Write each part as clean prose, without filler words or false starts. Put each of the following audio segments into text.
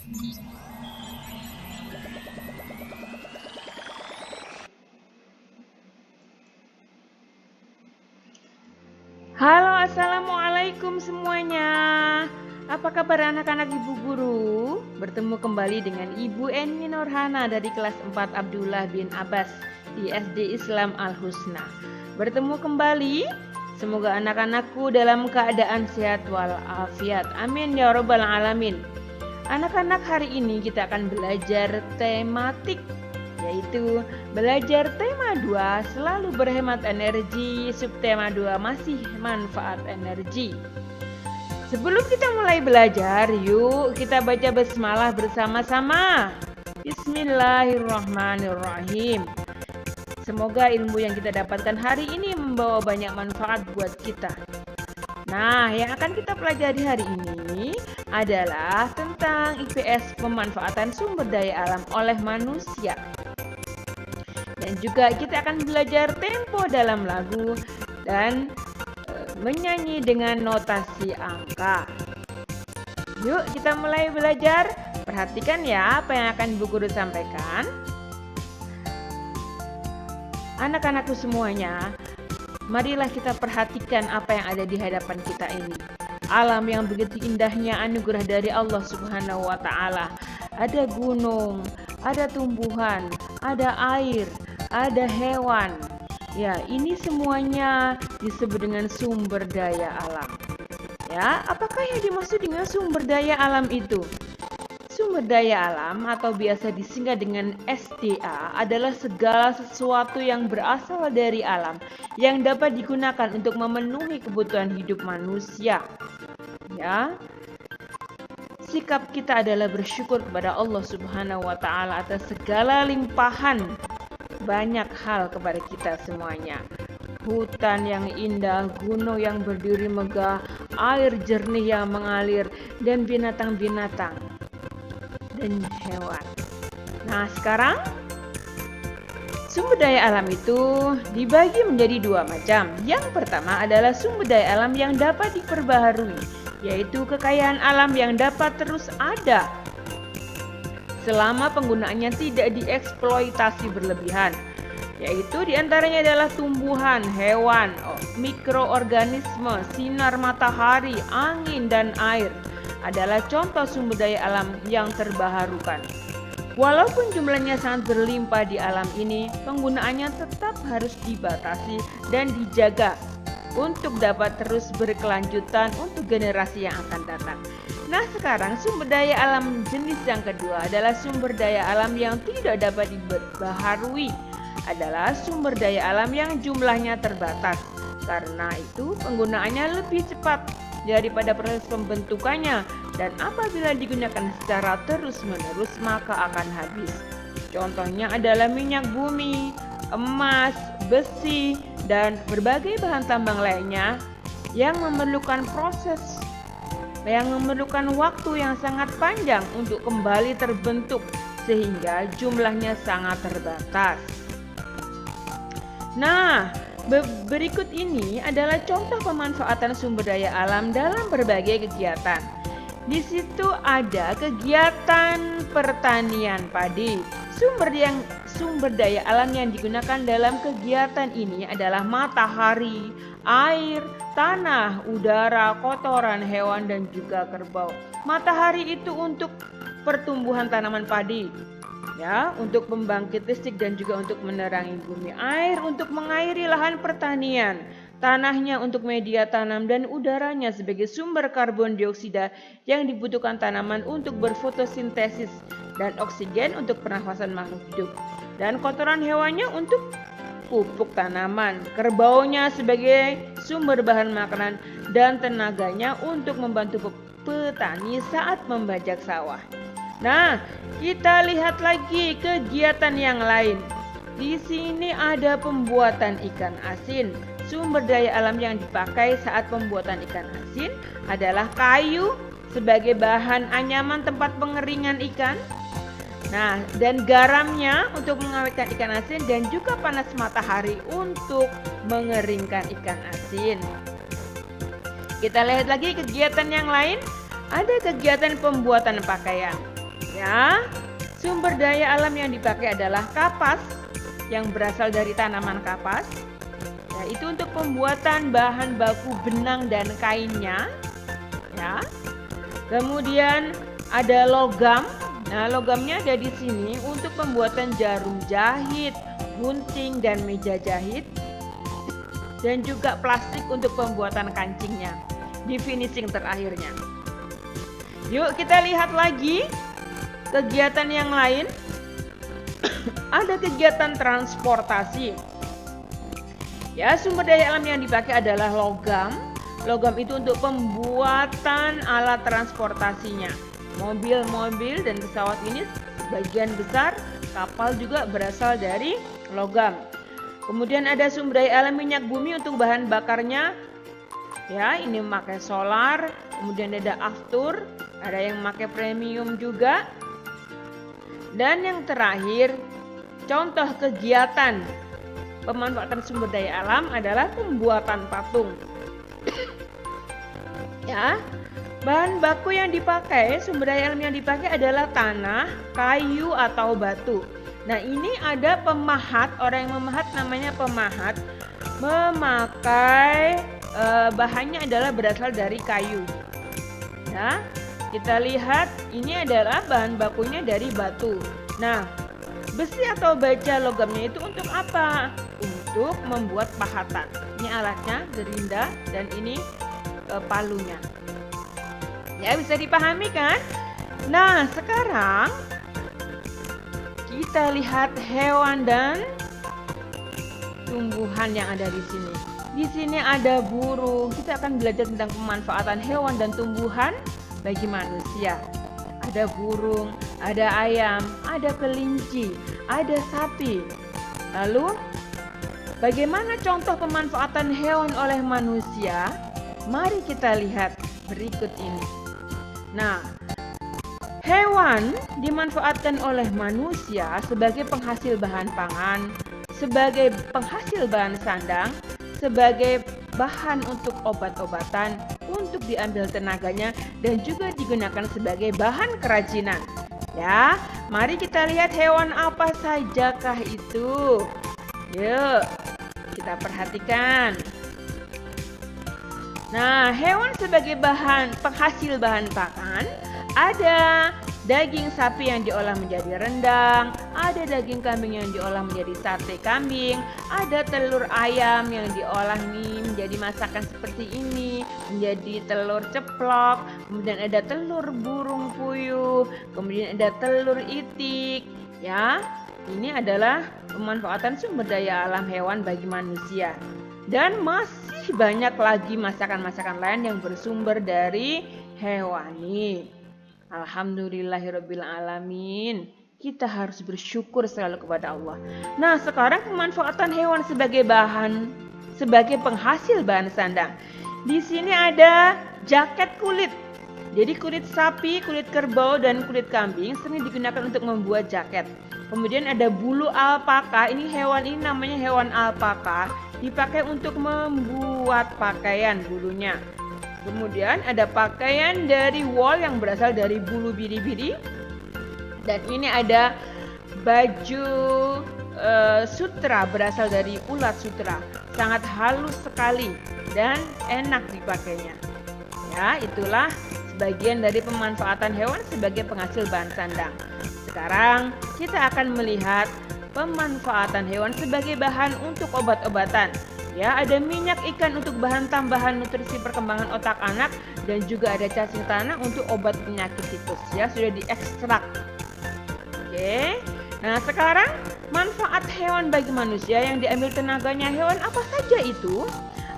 Halo, assalamualaikum semuanya. Apa kabar anak-anak ibu guru? Bertemu kembali dengan Ibu Eni Norhana dari kelas 4 Abdullah bin Abbas di SD Islam Al-Husna. Bertemu kembali, semoga anak-anakku dalam keadaan sehat walafiat. Amin ya robbal alamin. Anak-anak, hari ini kita akan belajar tematik, yaitu belajar tema 2 selalu berhemat energi, subtema 2 masih manfaat energi. Sebelum kita mulai belajar, yuk kita baca basmalah bersama-sama. Bismillahirrahmanirrahim. Semoga ilmu yang kita dapatkan hari ini membawa banyak manfaat buat kita. Nah, yang akan kita pelajari hari ini adalah tentang IPS, pemanfaatan sumber daya alam oleh manusia. Dan juga kita akan belajar tempo dalam lagu dan menyanyi dengan notasi angka. Yuk kita mulai belajar. Perhatikan ya apa yang akan Ibu Guru sampaikan. Anak-anakku semuanya, marilah kita perhatikan apa yang ada di hadapan kita ini. Alam yang begitu indahnya, anugerah dari Allah Subhanahu wa Ta'ala. Ada gunung, ada tumbuhan, ada air, ada hewan. Ya, ini semuanya disebut dengan sumber daya alam. Ya, apakah yang dimaksud dengan sumber daya alam itu? Sumber daya alam atau biasa disingkat dengan SDA adalah segala sesuatu yang berasal dari alam yang dapat digunakan untuk memenuhi kebutuhan hidup manusia. Ya. Sikap kita adalah bersyukur kepada Allah Subhanahu wa Ta'ala atas segala limpahan banyak hal kepada kita semuanya. Hutan yang indah, gunung yang berdiri megah, air jernih yang mengalir, dan binatang-binatang dan hewan. Nah, sekarang sumber daya alam itu dibagi menjadi 2 macam. Yang pertama adalah sumber daya alam yang dapat diperbaharui, yaitu kekayaan alam yang dapat terus ada selama penggunaannya tidak dieksploitasi berlebihan, yaitu diantaranya adalah tumbuhan, hewan, mikroorganisme, sinar matahari, angin, dan air adalah contoh sumber daya alam yang terbaharukan. Walaupun jumlahnya sangat berlimpah di alam ini, penggunaannya tetap harus dibatasi dan dijaga untuk dapat terus berkelanjutan untuk generasi yang akan datang. Nah, sekarang sumber daya alam jenis yang kedua adalah sumber daya alam yang tidak dapat dibaharui, adalah sumber daya alam yang jumlahnya terbatas. Karena itu penggunaannya lebih cepat daripada proses pembentukannya, dan apabila digunakan secara terus-menerus maka akan habis. Contohnya adalah minyak bumi, emas, besi, dan berbagai bahan tambang lainnya yang memerlukan waktu yang sangat panjang untuk kembali terbentuk sehingga jumlahnya sangat terbatas. Nah, berikut ini adalah contoh pemanfaatan sumber daya alam dalam berbagai kegiatan. Di situ ada kegiatan pertanian padi. Sumber daya alam yang digunakan dalam kegiatan ini adalah matahari, air, tanah, udara, kotoran hewan, dan juga kerbau. Matahari itu untuk pertumbuhan tanaman padi, ya, untuk pembangkit listrik dan juga untuk menerangi bumi. Air untuk mengairi lahan pertanian, tanahnya untuk media tanam, dan udaranya sebagai sumber karbon dioksida yang dibutuhkan tanaman untuk berfotosintesis, dan oksigen untuk pernafasan makhluk hidup, dan kotoran hewannya untuk pupuk tanaman, kerbaunya sebagai sumber bahan makanan, dan tenaganya untuk membantu petani saat membajak sawah. Nah, kita lihat lagi kegiatan yang lain. Di sini ada pembuatan ikan asin. Sumber daya alam yang dipakai saat pembuatan ikan asin adalah kayu sebagai bahan anyaman tempat pengeringan ikan. Nah, dan garamnya untuk mengawetkan ikan asin, dan juga panas matahari untuk mengeringkan ikan asin. Kita lihat lagi kegiatan yang lain. Ada kegiatan pembuatan pakaian. Ya, sumber daya alam yang dipakai adalah kapas yang berasal dari tanaman kapas, yaitu untuk pembuatan bahan baku benang dan kainnya. Ya, kemudian ada logam. Nah, logamnya ada di sini untuk pembuatan jarum jahit, gunting dan meja jahit, dan juga plastik untuk pembuatan kancingnya di finishing terakhirnya. Yuk kita lihat lagi kegiatan yang lain. Ada kegiatan transportasi. Ya, sumber daya alam yang dipakai adalah logam. Logam itu untuk pembuatan alat transportasinya. Mobil-mobil dan pesawat ini sebagian besar, kapal juga berasal dari logam. Kemudian ada sumber daya alam minyak bumi untuk bahan bakarnya. Ya, ini memakai solar. Kemudian ada aftur, ada yang memakai premium juga. Dan yang terakhir, contoh kegiatan pemanfaatan sumber daya alam adalah pembuatan patung. Ya, bahan baku yang dipakai, sumber daya alam yang dipakai adalah tanah, kayu atau batu. Nah, ini ada pemahat, orang yang memahat namanya pemahat, memakai bahannya adalah berasal dari kayu. Ya, kita lihat ini adalah bahan bakunya dari batu. Nah, besi atau baja logamnya itu untuk apa? Untuk membuat pahatan. Ini alatnya, gerinda, dan ini palunya. Ya, bisa dipahami kan? Nah, sekarang kita lihat hewan dan tumbuhan yang ada di sini. Di sini ada burung. Kita akan belajar tentang pemanfaatan hewan dan tumbuhan bagi manusia. Ada burung, ada ayam, ada kelinci, ada sapi. Lalu, bagaimana contoh pemanfaatan hewan oleh manusia? Mari kita lihat berikut ini. Nah, hewan dimanfaatkan oleh manusia sebagai penghasil bahan pangan, sebagai penghasil bahan sandang, sebagai bahan untuk obat-obatan, untuk diambil tenaganya, dan juga digunakan sebagai bahan kerajinan. Ya, mari kita lihat hewan apa sajakah itu. Yuk, kita perhatikan. Nah, hewan sebagai bahan penghasil bahan pangan, ada daging sapi yang diolah menjadi rendang, ada daging kambing yang diolah menjadi sate kambing, ada telur ayam yang diolah nih menjadi masakan seperti ini, menjadi telur ceplok, kemudian ada telur burung puyuh, kemudian ada telur itik. Ya, ini adalah pemanfaatan sumber daya alam hewan bagi manusia. Dan masih banyak lagi masakan-masakan lain yang bersumber dari hewani. Alhamdulillahirabbil alamin. Kita harus bersyukur selalu kepada Allah. Nah, sekarang pemanfaatan hewan sebagai bahan, sebagai penghasil bahan sandang. Di sini ada jaket kulit. Jadi kulit sapi, kulit kerbau, dan kulit kambing sering digunakan untuk membuat jaket. Kemudian ada bulu alpaka. Ini hewan ini namanya hewan alpaka. Dipakai untuk membuat pakaian bulunya. Kemudian ada pakaian dari wool yang berasal dari bulu biri-biri. Dan ini ada baju sutra berasal dari ulat sutra. Sangat halus sekali dan enak dipakainya. Ya, itulah sebagian dari pemanfaatan hewan sebagai penghasil bahan sandang. Sekarang kita akan melihat pemanfaatan hewan sebagai bahan untuk obat-obatan. Ya, ada minyak ikan untuk bahan tambahan nutrisi perkembangan otak anak, dan juga ada cacing tanah untuk obat penyakit tipes. Ya, sudah diekstrak. Oke. Nah, sekarang manfaat hewan bagi manusia yang diambil tenaganya. Hewan apa saja itu?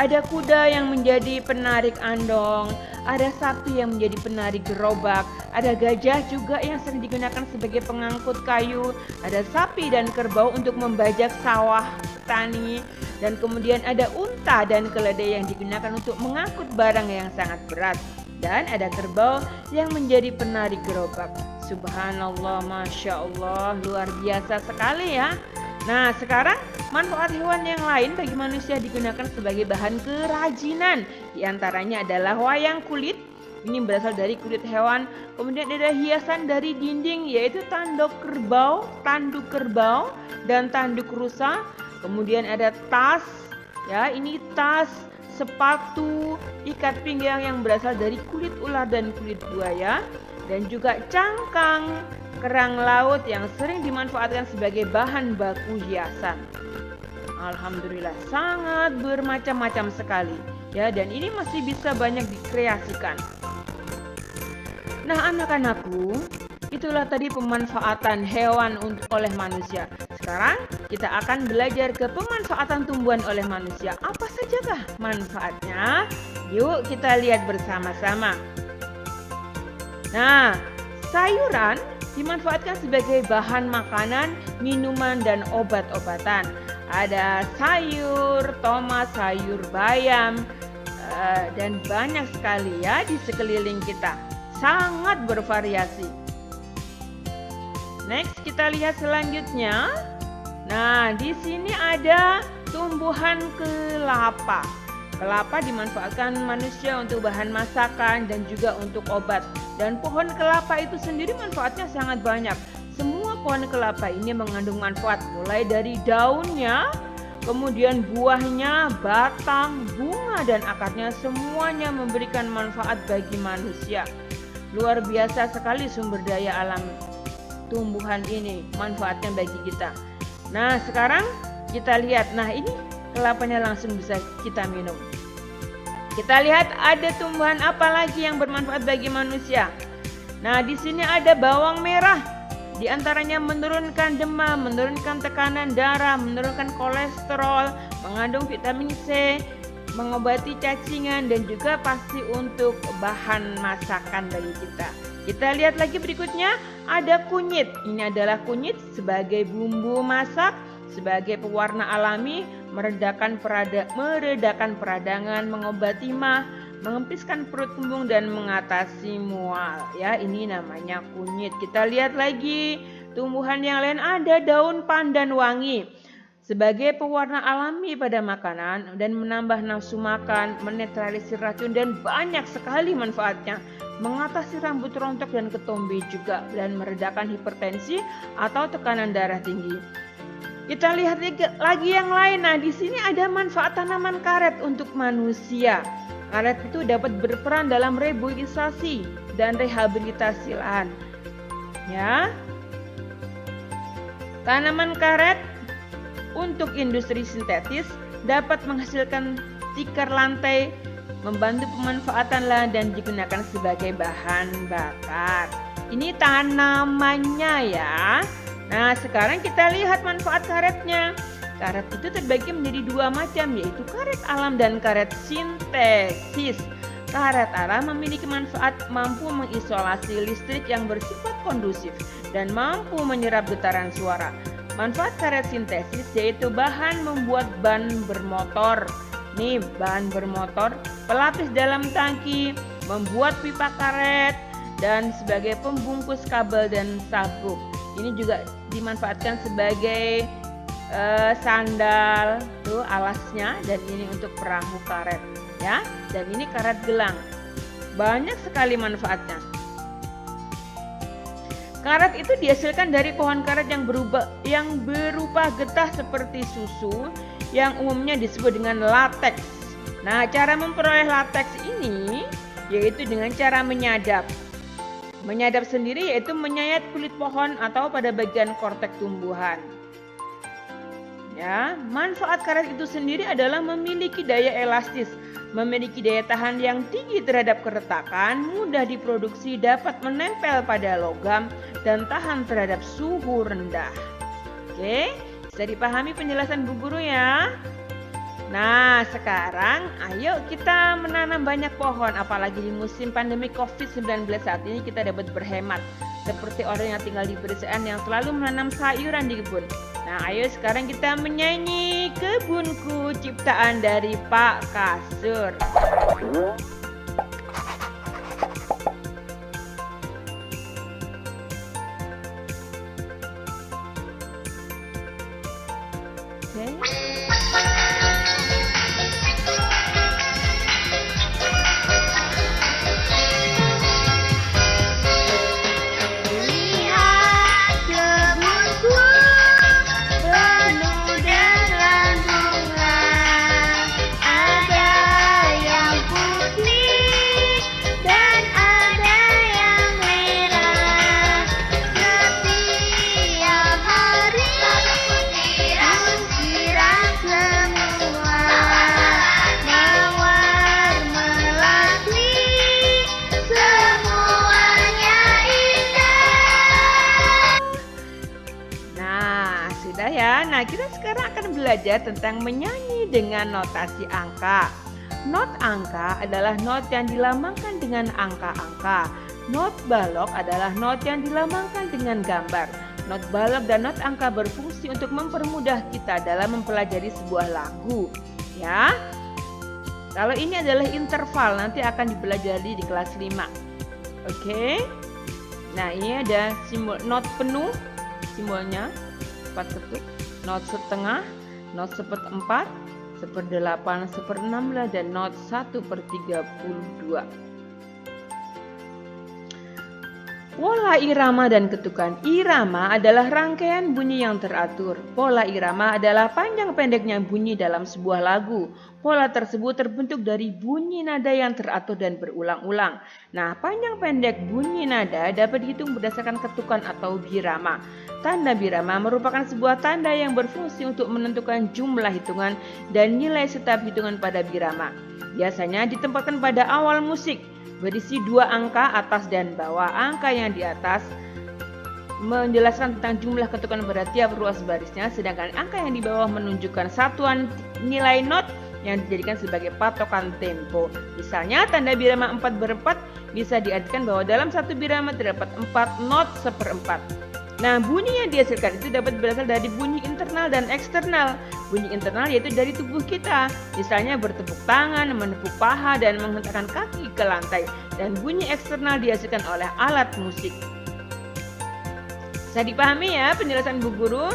Ada kuda yang menjadi penarik andong, ada sapi yang menjadi penarik gerobak, ada gajah juga yang sering digunakan sebagai pengangkut kayu, ada sapi dan kerbau untuk membajak sawah tani, dan kemudian ada unta dan keledai yang digunakan untuk mengangkut barang yang sangat berat, dan ada kerbau yang menjadi penarik gerobak. Subhanallah, Masya Allah, luar biasa sekali ya. Nah, sekarang manfaat hewan yang lain bagi manusia digunakan sebagai bahan kerajinan. Di antaranya adalah wayang kulit ini berasal dari kulit hewan. Kemudian ada hiasan dari dinding, yaitu tanduk kerbau dan tanduk rusa. Kemudian ada tas, ya ini tas, sepatu, ikat pinggang yang berasal dari kulit ular dan kulit buaya, dan juga cangkang, kerang laut yang sering dimanfaatkan sebagai bahan baku hiasan. Alhamdulillah, sangat bermacam-macam sekali, ya, dan ini masih bisa banyak dikreasikan. Nah, anak-anakku, itulah tadi pemanfaatan hewan oleh manusia. Sekarang kita akan belajar ke pemanfaatan tumbuhan oleh manusia. Apa sajakah manfaatnya? Yuk kita lihat bersama-sama. Nah, sayuran dimanfaatkan sebagai bahan makanan, minuman, dan obat-obatan. Ada sayur tomat, sayur bayam, dan banyak sekali ya di sekeliling kita. Sangat bervariasi. Next, kita lihat selanjutnya. Nah, di sini ada tumbuhan kelapa. Kelapa dimanfaatkan manusia untuk bahan masakan dan juga untuk obat. Dan pohon kelapa itu sendiri manfaatnya sangat banyak. Semua pohon kelapa ini mengandung manfaat, mulai dari daunnya, kemudian buahnya, batang, bunga, dan akarnya, semuanya memberikan manfaat bagi manusia. Luar biasa sekali sumber daya alam tumbuhan ini, manfaatnya bagi kita. Nah, sekarang kita lihat. Nah, ini kelapanya langsung bisa kita minum. Kita lihat ada tumbuhan apa lagi yang bermanfaat bagi manusia. Nah, di sini ada bawang merah. Di antaranya menurunkan demam, menurunkan tekanan darah, menurunkan kolesterol, mengandung vitamin C, mengobati cacingan, dan juga pasti untuk bahan masakan bagi kita. Kita lihat lagi berikutnya, ada kunyit. Ini adalah kunyit sebagai bumbu masak, sebagai pewarna alami, meredakan peradangan, mengobati mah, mengempiskan perut kembung, dan mengatasi mual. Ya, ini namanya kunyit. Kita lihat lagi tumbuhan yang lain, ada daun pandan wangi sebagai pewarna alami pada makanan dan menambah nafsu makan, menetralisir racun, dan banyak sekali manfaatnya. Mengatasi rambut rontok dan ketombe juga, dan meredakan hipertensi atau tekanan darah tinggi. Kita lihat lagi yang lain. Nah, di sini ada manfaat tanaman karet untuk manusia. Karet itu dapat berperan dalam reboisasi dan rehabilitasi lahan. Ya. Tanaman karet untuk industri sintetis dapat menghasilkan tikar lantai, membantu pemanfaatan lahan, dan digunakan sebagai bahan bakar. Ini tanamannya ya. Nah, sekarang kita lihat manfaat karetnya. Karet itu terbagi menjadi dua macam, yaitu karet alam dan karet sintesis. Karet alam memiliki manfaat mampu mengisolasi listrik yang bersifat kondusif dan mampu menyerap getaran suara. Manfaat karet sintesis yaitu bahan membuat ban bermotor. Nih, bahan bermotor, pelapis dalam tangki, membuat pipa karet, dan sebagai pembungkus kabel dan sabuk. Ini juga dimanfaatkan sebagai sandal, tuh alasnya, dan ini untuk perahu karet, ya. Dan ini karet gelang. Banyak sekali manfaatnya. Karet itu dihasilkan dari pohon karet yang berupa getah seperti susu, yang umumnya disebut dengan lateks. Nah, cara memperoleh lateks ini yaitu dengan cara menyadap. Menyadap sendiri yaitu menyayat kulit pohon atau pada bagian kortek tumbuhan. Ya, manfaat karet itu sendiri adalah memiliki daya elastis, memiliki daya tahan yang tinggi terhadap keretakan, mudah diproduksi, dapat menempel pada logam, dan tahan terhadap suhu rendah. Oke, bisa dipahami penjelasan Bu Guru ya? Nah, sekarang ayo kita menanam banyak pohon, apalagi di musim pandemi COVID-19 saat ini kita dapat berhemat. Seperti orang yang tinggal di pedesaan yang selalu menanam sayuran di kebun. Nah, ayo sekarang kita menyanyi Kebunku ciptaan dari Pak Kasur. ya. Nah, kita sekarang akan belajar tentang menyanyi dengan notasi angka. Not angka adalah not yang dilambangkan dengan angka-angka. Not balok adalah not yang dilambangkan dengan gambar. Not balok dan not angka berfungsi untuk mempermudah kita dalam mempelajari sebuah lagu, ya. Kalau ini adalah interval, nanti akan dipelajari di kelas 5. Oke. Nah, ini ada simbol not penuh, simbolnya 4 ketuk, not setengah, not 1/4, 1/8, 1/16, dan not 1/32. Pola irama dan ketukan. Irama adalah rangkaian bunyi yang teratur. Pola irama adalah panjang pendeknya bunyi dalam sebuah lagu. Pola tersebut terbentuk dari bunyi nada yang teratur dan berulang-ulang. Nah, panjang pendek bunyi nada dapat dihitung berdasarkan ketukan atau birama. Tanda birama merupakan sebuah tanda yang berfungsi untuk menentukan jumlah hitungan dan nilai setiap hitungan pada birama. Biasanya ditempatkan pada awal musik, berisi 2 angka atas dan bawah. Angka yang di atas menjelaskan tentang jumlah ketukan pada tiap ruas barisnya, sedangkan angka yang di bawah menunjukkan satuan nilai not yang dijadikan sebagai patokan tempo. Misalnya tanda birama 4/4 bisa diartikan bahwa dalam satu birama terdapat 4 not 1/4. Nah, bunyi yang dihasilkan itu dapat berasal dari bunyi internal dan eksternal. Bunyi internal yaitu dari tubuh kita, misalnya bertepuk tangan, menepuk paha, dan menghentakkan kaki ke lantai. Dan bunyi eksternal dihasilkan oleh alat musik. Bisa dipahami ya penjelasan Bu Guru?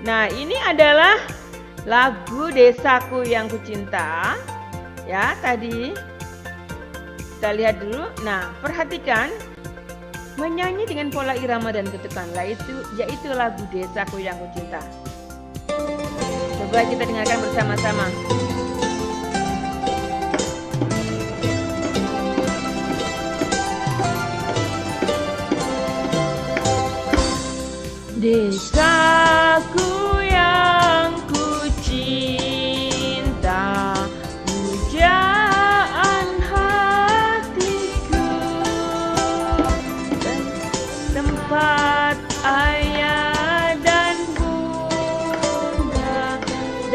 Nah, ini adalah lagu Desaku Yang Kucinta. Ya, tadi kita lihat dulu. Nah, perhatikan. Menyanyi dengan pola irama dan ketukan yaitu lagu Desaku Yang Kucinta. Coba kita dengarkan bersama-sama. Desaku yang kucinta, pujaan hatiku, tempat ayah dan bunda,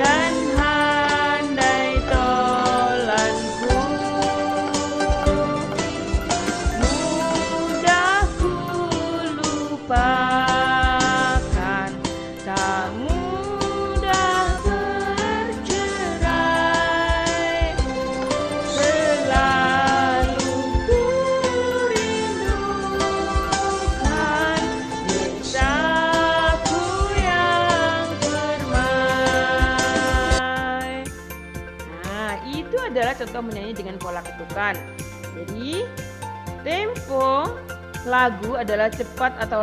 dan handai tolanku. Mudah ku lupakan, tak mudah bercerai. Selalu ku rindukan desaku yang permai. Nah, itu adalah contoh menyanyi dengan pola ketukan. Jadi, tempo lagu adalah cepat atau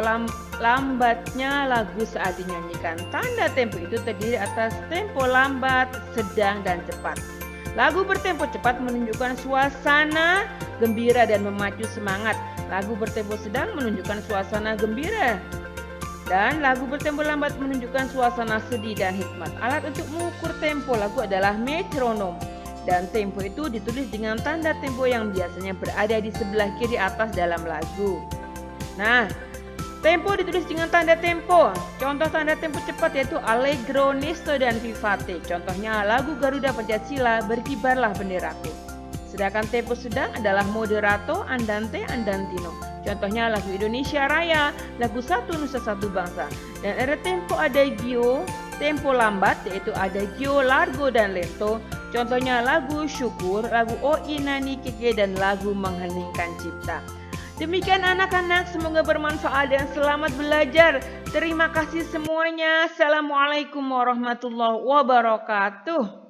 lambatnya lagu saat dinyanyikan. Tanda tempo itu terdiri atas tempo lambat, sedang, dan cepat. Lagu bertempo cepat menunjukkan suasana gembira dan memacu semangat. Lagu bertempo sedang menunjukkan suasana gembira. Dan lagu bertempo lambat menunjukkan suasana sedih dan hikmat. Alat untuk mengukur tempo lagu adalah metronom. Dan tempo itu ditulis dengan tanda tempo yang biasanya berada di sebelah kiri atas dalam lagu. Nah, tempo ditulis dengan tanda tempo. Contoh tanda tempo cepat yaitu allegro, nesto, dan vivace. Contohnya lagu Garuda Pancasila, Berkibarlah Benderaku. Sedangkan tempo sedang adalah moderato, andante, andantino. Contohnya lagu Indonesia Raya, lagu Satu Nusa Satu Bangsa. Dan ada tempo adagio, tempo lambat yaitu adagio, largo, dan lento. Contohnya lagu Syukur, lagu O Inani Keke, dan lagu Mengheningkan Cipta. Demikian anak-anak, semoga bermanfaat dan selamat belajar. Terima kasih semuanya. Assalamualaikum warahmatullahi wabarakatuh.